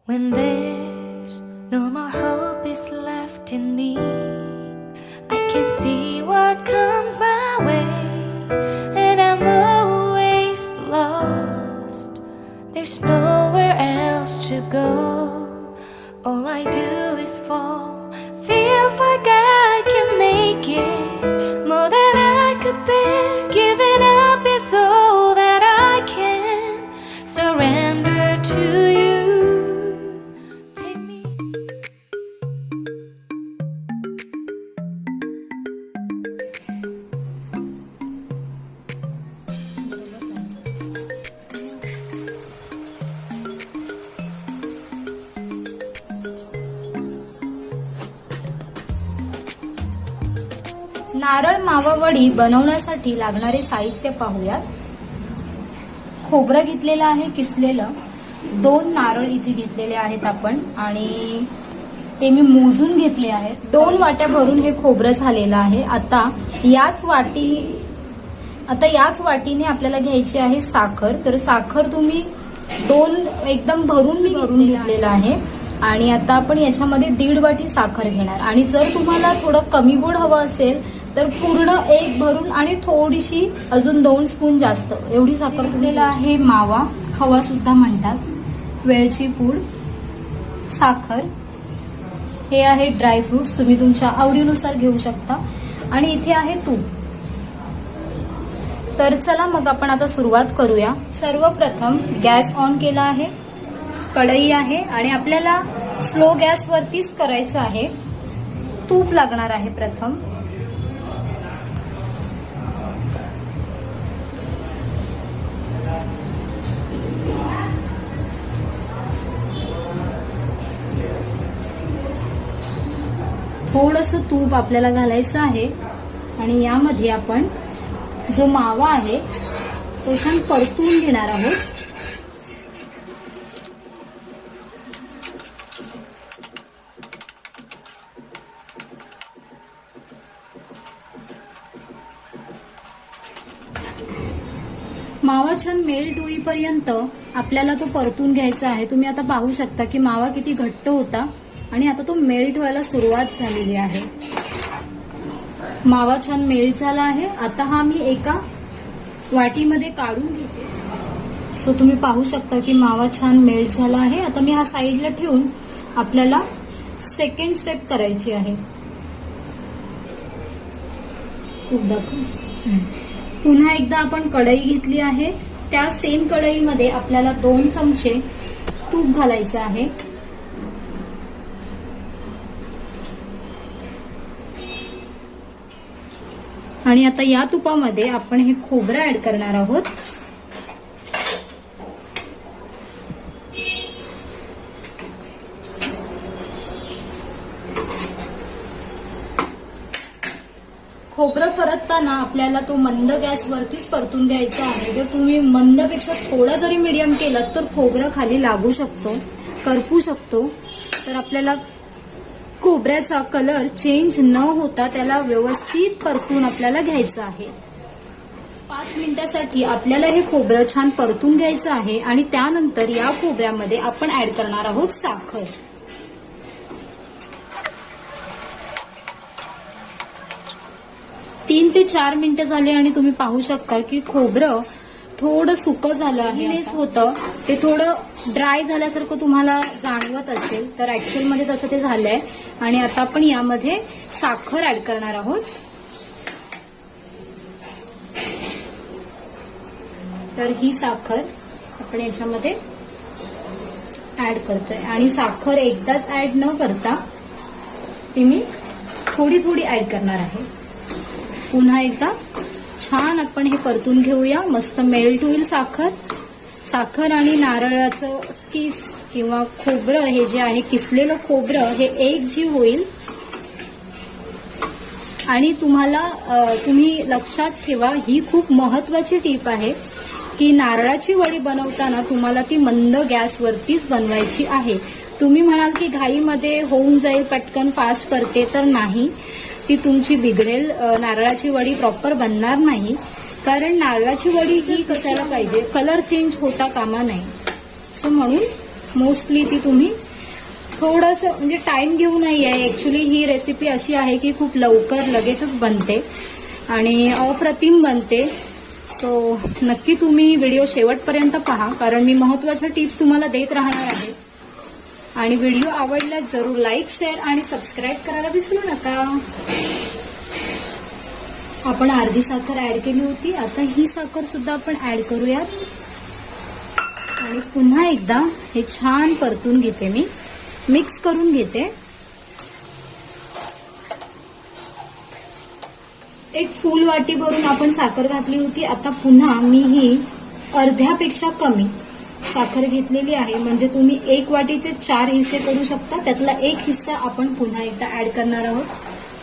When there's no more hope is left in me, I can see what comes my way, and I'm always lost. There's nowhere else to go. All I do is fall. Feels like I can make it more than I could bear. Giving up is all that I can surrender to you. Take me. नारळ मावा वडी बनवण्यासाठी लागणारे साहित्य पाहूयात. खोबरं घेतलेलं आहे किसलेलं, 2 नारळ इथे घेतलेले आहेत आपण आणि ते मी मोजून घेतले आहेत. 2 वाट्या भरून हे खोबरं झालेलं आहे. आता याच वाटीने आपल्याला घ्यायची आहे साखर. तर साखर तुम्ही 2 एकदम भरून घेतलेलं आहे आणि आता आपण याच्यामध्ये 1.5 वाटी साखर घेणार. आणि जर तुम्हाला थोडं कमी गोड हवं असेल तर पूर्ण 1 भरून आणि थोडीशी अजून 2 स्पून जास्त एवढी साखर घेतलेला आहे. मावा, खवा सुद्धा म्हणतात, वेलची पूड, साखर, हे आहे ड्रायफ्रुट्स, तुम्ही तुमच्या आवडीनुसार घेऊ शकता, आणि इथे आहे तूप. तर चला मग आपण आता सुरुवात करूया. सर्वप्रथम गॅस ऑन केला आहे, कढई आहे आणि आपल्याला स्लो गॅसवरतीच करायचं आहे. तूप लागणार आहे प्रथम. थोडंसं तूप आपल्याला घालायचं आहे आणि यामध्ये आपण जो मावा आहे तो छान परतून घेणार आहोत. मावा छान मेल्ट होईपर्यंत आपल्याला तो परतून घ्यायचा आहे. तुम्ही आता पाहू शकता की मावा किती घट्ट होता आणि आता तो मेल्ट व्हायला सुरुवात झालेली आहे. मावा छान मेल्ट झाला आहे. आता हा मी एका वाटीमध्ये काढून घेते. सो तुम्ही पाहू शकता की मावा छान मेल्ट झाला आहे. आता मी हा साईडला ठेवून आपल्याला सेकंड स्टेप करायची आहे. पुन्हा एकदा आपण कढई घेतली आहे. त्या सेम कढईमध्ये आपल्याला 2 चमचे तूप घालायचं आहे. आणि आता या तुपामध्ये आपण हे खोबरं ऍड करणार आहोत. खोबरं परतताना आपल्याला तो मंद गॅसवरतीच परतून घ्यायचा आहे. जर तुम्ही मंदपेक्षा थोडा जरी मीडियम केलं तर खोबरं खाली लागू शकतो, करपू शकतो. तर आपल्याला खोबऱ्याचा कलर चेंज न होता त्याला व्यवस्थित परतून आपल्याला घ्यायचं आहे. 5 मिनिटासाठी आपल्याला हे खोबरं छान परतून घ्यायचं आहे आणि त्यानंतर या खोबऱ्यामध्ये आपण ऍड करणार आहोत साखर. तीन ते 4 मिनिटं झाले आणि तुम्ही पाहू शकता की खोबरं थोडं सुकं झालं आहे. होतं ते थोडं ड्राय झाल्यासारखं तुम्हाला जाणवत असेल, तर ऍक्च्युअल मध्ये तसं ते झालंय. आणि आता आपण यामध्ये साखर ऍड करणार आहोत. तर ही साखर आपण याच्यामध्ये ऍड करतोय आणि साखर एकदाच ऍड न करता ती मी थोडी थोडी ऍड करणार आहे. पुन्हा एकदा छान आपण हे परतून घेऊया. मस्त मेल्ट होईल साखर आणि नारळाचं किस किंवा खोबरं, हे जे आहे किसलेलं खोबरं, हे एकजीव होईल. आणि तुम्ही लक्षात ठेवा, ही खूप महत्वाची टीप आहे की नारळाची वडी बनवताना तुम्हाला ती मंद गॅसवरतीच बनवायची आहे. तुम्ही म्हणाल की घाईमध्ये होऊन जाईल, पटकन फास्ट करते, तर नाही, ती तुमची बिघडेल. नारळाची वडी प्रॉपर बनणार नाही. कारण नारळाची वडी ही कसायला पाहिजे, कलर चेंज होता कामा नये. सो म्हणून मोस्टली ती तुम्ही थोडंसं म्हणजे टाइम घेऊ नाही आहे. ॲक्च्युली ही रेसिपी अशी आहे की खूप लवकर लगेचच बनते आणि अप्रतिम बनते. सो नक्की तुम्ही व्हिडिओ शेवटपर्यंत पहा, कारण मी महत्त्वाच्या टिप्स तुम्हाला देत राहणार आहे. आणि व्हिडिओ आवडल्यास जरूर लाईक, शेअर आणि सबस्क्राईब करायला विसरू नका. आपण अर्धी साखर ऍड केली होती, आता ही साखर सुद्धा आपण ऍड करूयात आणि पुन्हा एकदा हे छान परतून घेते. मी मिक्स करून घेते. एक फुल वाटी भरून आपण साखर घातली होती. आता पुन्हा मी ही अर्ध्यापेक्षा कमी साखर घेतलेली आहे. म्हणजे तुम्ही 1 वाटीचे 4 हिस्से करू शकता. त्यातला 1 हिस्सा आपण पुन्हा एकदा ऍड करणार आहोत.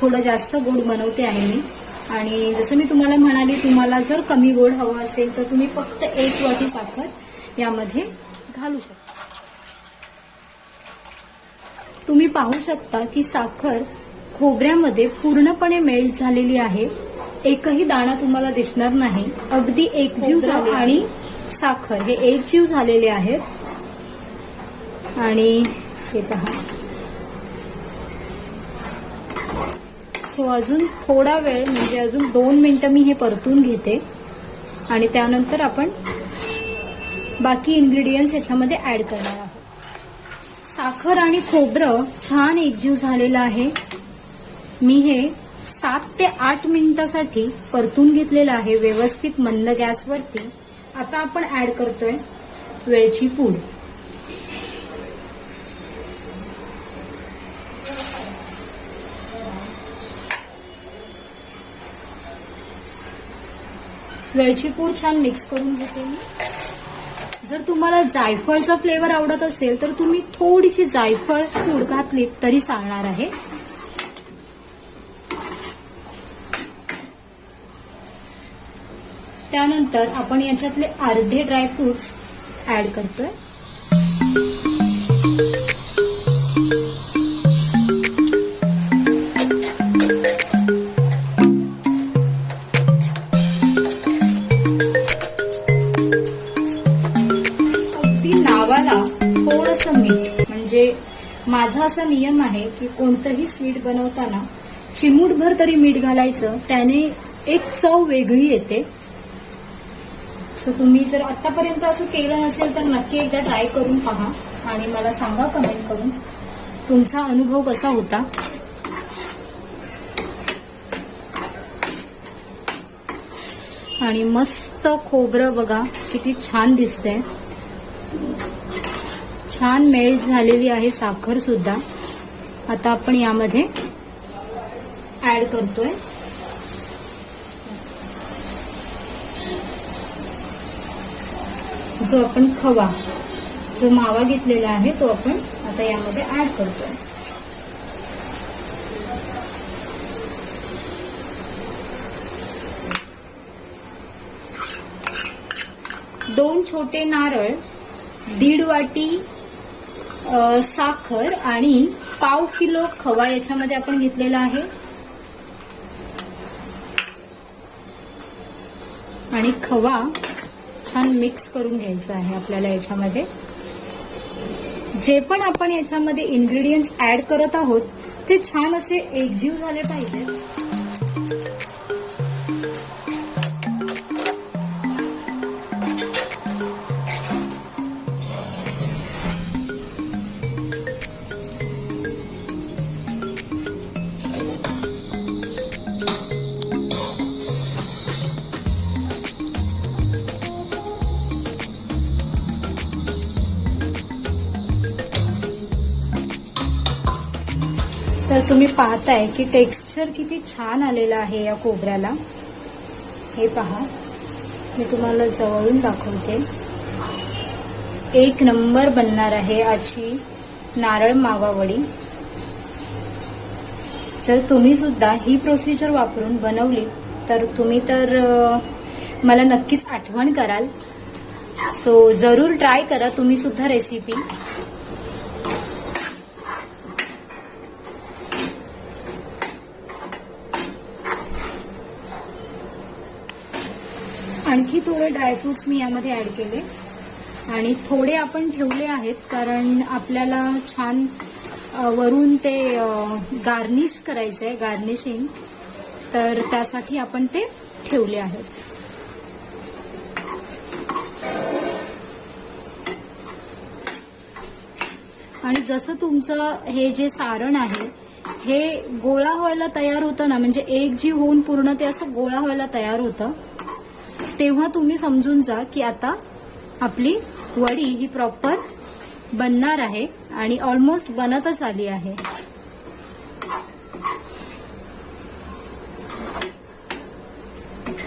थोडं जास्त गोड बनवते आहे मी. आणि जसं मी तुम्हाला म्हणाले, तुम्हाला जर कमी गोड हवं असेल तर तुम्ही फक्त 1 वाटी साखर यामध्ये घालू शकता. तुम्ही पाहू शकता की साखर खोबऱ्यामध्ये पूर्णपणे मेल्ट झालेली आहे. एकही दाणा तुम्हाला दिसणार नाही. अगदी एकजीव झाले आणि साखर हे एकजीव झालेले आहेत. आणि हे पहा. सो अजून थोडा वेळ म्हणजे अजून 2 मिनिटं मी हे परतून घेते आणि त्यानंतर आपण बाकी इन्ग्रेडियंट्स याच्यामध्ये ऍड करणार आहोत. साखर आणि खोबरं छान एकजीव झालेलं आहे. मी हे 7 ते 8 मिनिटासाठी परतून घेतलेलं आहे व्यवस्थित मंद गॅसवरती. आता आपण ऍड करतोय वेलची पूड. वेलची पूड छान मिक्स करून घेते मी. जर तुम्हाला जायफळचा फ्लेवर आवडत असेल तर तुम्ही थोडीशी जायफळ पूड घातली तरी चालणार आहे. त्यानंतर आपण याच्यातले अर्धे ड्रायफ्रुट्स ऍड करतोय. अगदी नावाला थोडंसं मीठ. म्हणजे माझा असा नियम आहे की कोणतंही स्वीट बनवताना चिमूटभर तरी मीठ घालायचं, त्याने एक चव वेगळी येते. सो तुम्ही जर आतापर्यंत असं केलं नसेल तर नक्की एकदा ट्राय करून पहा आणि मला सांगा कमेंट करून तुमचा अनुभव कसा होता. आणि मस्त खोबरं बघा किती छान दिसतंय. छान मेल्ट झालेली आहे साखर सुद्धा. आता आपण यामध्ये ऍड करतोय जो आपण खवा, जो मावा घेतलेला आहे तो आपण आता यामध्ये ऍड करतोय. दोन छोटे नारळ, 1.5 वाटी साखर आणि पाव किलो खवा याच्यामध्ये आपण घेतलेला आहे. आणि खवा छान मिक्स करून घ्यायचं आहे आपल्याला. याच्यामध्ये जे पण आपण याच्यामध्ये इन्ग्रेडियंट्स ऍड करत आहोत ते छान असे एकजीव झाले पाहिजे. तर तुम्ही पाहताय की टेक्स्चर किती छान आलेलं आहे या खोबऱ्याला. हे पहा, मी तुम्हाला जवळून दाखवते. एक नंबर बनणार आहे आजची नारळ मावा वडी. जर तुम्ही सुद्धा ही प्रोसिजर वापरून बनवली तर तुम्ही तर मला नक्कीच आठवण कराल. सो जरूर ट्राय करा तुम्ही सुद्धा रेसिपी. आणखी थोडे ड्रायफ्रुट्स मी यामध्ये ऍड केले. आणि थोडे आपण ठेवले आहेत कारण आपल्याला छान वरून ते गार्निश करायचं आहे, गार्निशिंग, तर त्यासाठी आपण ते ठेवले आहेत. आणि जसं तुमचं हे जे सारण आहे हे गोळा व्हायला तयार होतं ना, म्हणजे एक जी होऊन पूर्ण ते असं गोळा व्हायला तयार होतं, तेव्हा तुम्ही समजून जा की आता आपली वडी ही प्रॉपर बनणार आहे आणि ऑलमोस्ट बनतच आली आहे.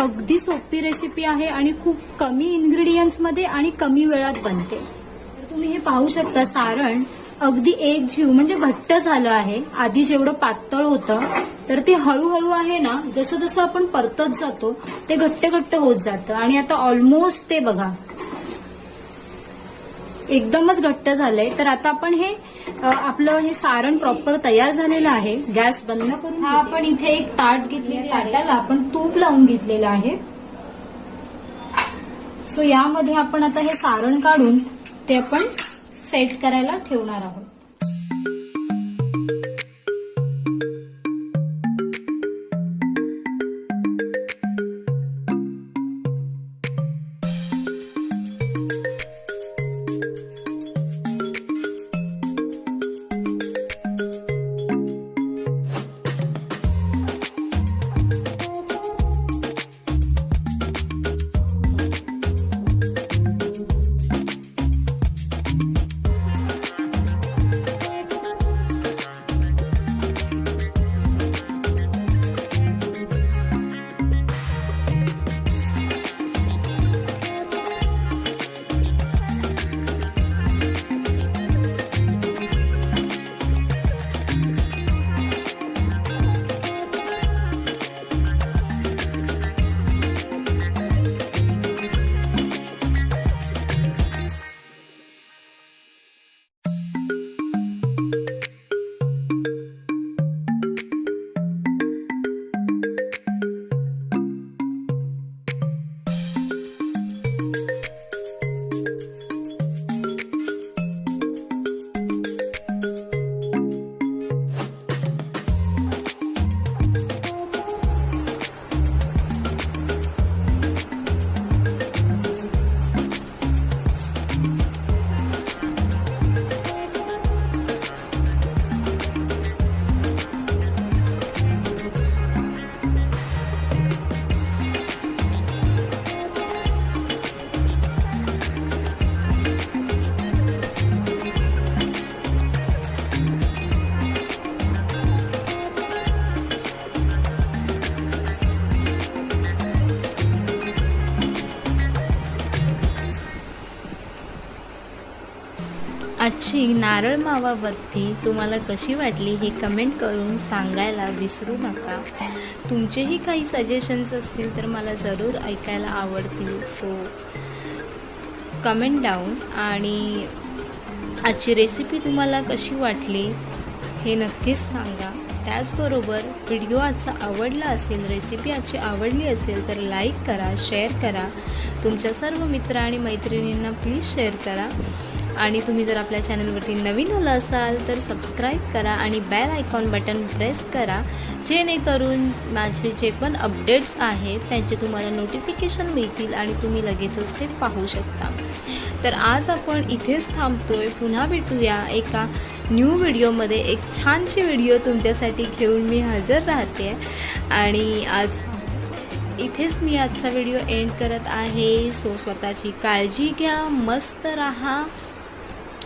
अगदी सोपी रेसिपी आहे आणि खूप कमी इन्ग्रेडियंट्स मध्ये आणि कमी वेळात बनते. तर तुम्ही हे पाहू शकता, सारण अगदी एक जीव म्हणजे घट्ट झालं आहे. आधी जेवढं पातळ होतं तर ते हळूहळू आहे ना, जसं जसं आपण परतत जातो ते घट्ट घट्ट होत जातं आणि आता ऑलमोस्ट ते बघा एकदमच घट्ट झालंय. तर आता आपण हे आपलं हे सारण प्रॉपर तयार झालेलं आहे. गॅस बंद करून हा आपण इथे एक ताट घेतलेलं, ताटाला आपण तूप लावून घेतलेलं आहे. सो यामध्ये आपण आता हे सारण काढून ते आपण सेट करायला ठेवणार आहोत. आजची नारळ मावा बर्फी तुम्हाला कशी वाटली हे कमेंट करून सांगायला विसरू नका. तुमचेही काही सजेशन्स असतील तर मला जरूर ऐकायला आवडतील. So comment down. आणि आजची रेसिपी तुम्हाला कशी वाटली हे नक्कीच सांगा. त्याचबरोबर व्हिडिओ आजचा आवडला असेल, रेसिपी आजची आवडली असेल तर लाईक करा, शेअर करा. तुमच्या सर्व मित्र आणि मैत्रिणींना प्लीज शेअर करा. आणि तुम्ही जर आपल्या चॅनलवरती नवीन आला असाल तर सबस्क्राईब करा आणि बेल आयकॉन बटन प्रेस करा, जेणेकरून माझे जे पण अपडेट्स आहेत त्यांचे तुम्हाला नोटिफिकेशन मिळतील आणि तुम्ही लगेचच ते पाहू शकता. तर आज आपण इथेच थांबतोय. पुन्हा भेटूया एका न्यू व्हिडिओमध्ये. एक छानशी व्हिडिओ तुमच्यासाठी घेऊन मी हजर राहते. आणि आज इथेच मी आजचा व्हिडिओ एंड करत आहे. सो स्वतःची काळजी घ्या, मस्त राहा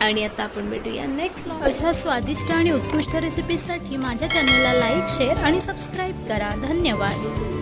आणि आता आपण भेटूया नेक्स्ट व्लॉग. अशा स्वादिष्ट आणि उत्कृष्ट रेसिपीजसाठी माझ्या चॅनलला लाईक, शेअर आणि सबस्क्राईब करा. धन्यवाद.